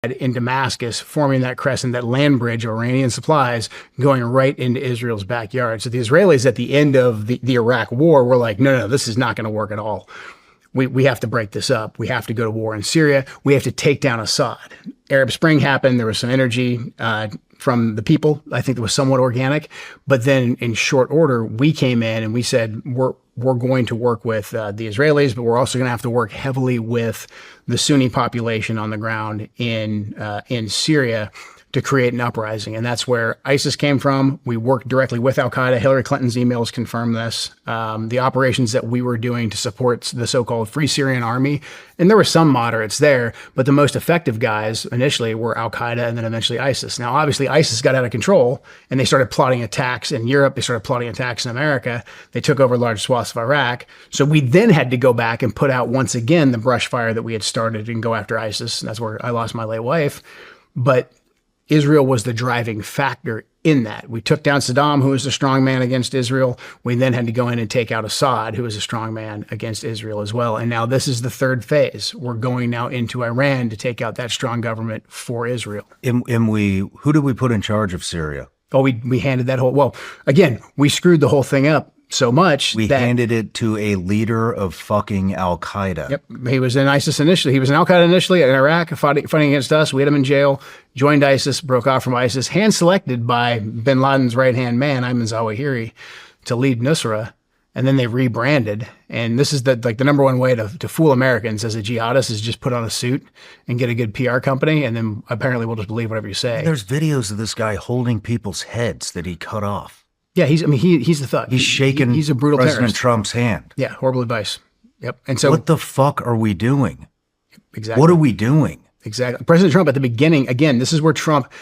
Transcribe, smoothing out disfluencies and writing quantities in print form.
in Damascus, forming that crescent, that land bridge of Iranian supplies going right into Israel's backyard. So the Israelis at the end of the Iraq war were like, no, this is not going to work at all. We have to break this up. We have to go to war in Syria. We have to take down Assad. Arab Spring happened. There was some energy from the people. I think that was somewhat organic. But then in short order, we came in and we said, we're going to work with the Israelis, but we're also going to have to work heavily with the Sunni population on the ground in Syria to create an uprising. And that's where ISIS came from. We worked directly with Al-Kaidę. Hillary Clinton's emails confirm this. The operations that we were doing to support the so-called Free Syrian Army, and there were some moderates there, but the most effective guys initially were Al-Kaidę and then eventually ISIS. Now, obviously, ISIS got out of control, and they started plotting attacks in Europe. They started plotting attacks in America. They took over large swaths of Iraq. So we then had to go back and put out once again the brush fire that we had started and go after ISIS. And that's where I lost my late wife. But Israel was the driving factor in that. We took down Saddam, who was a strong man against Israel. We then had to go in and take out Assad, who was a strong man against Israel as well. And now this is the third phase. We're going now into Iran to take out that strong government for Israel. And who did we put in charge of Syria? Oh, we handed that whole, well, again, we screwed the whole thing up so much we handed it to a leader of fucking Al-Kaidę. Yep. He was in ISIS initially. He was in Al-Kaidę initially in Iraq, fighting against us. We had him in jail, joined ISIS, broke off from ISIS, hand-selected by bin Laden's right-hand man, Ayman Zawahiri, to lead Nusra. And then they rebranded. And this is the number one way to fool Americans as a jihadist is just put on a suit and get a good PR company. And then apparently we'll just believe whatever you say. There's videos of this guy holding people's heads that he cut off. Yeah, he's the thug. He's shaking he's a brutal President terrorist. Trump's hand. Yeah, horrible advice. Yep. And so what the fuck are we doing? Exactly. What are we doing? Exactly. President Trump at the beginning, again, this is where Trump,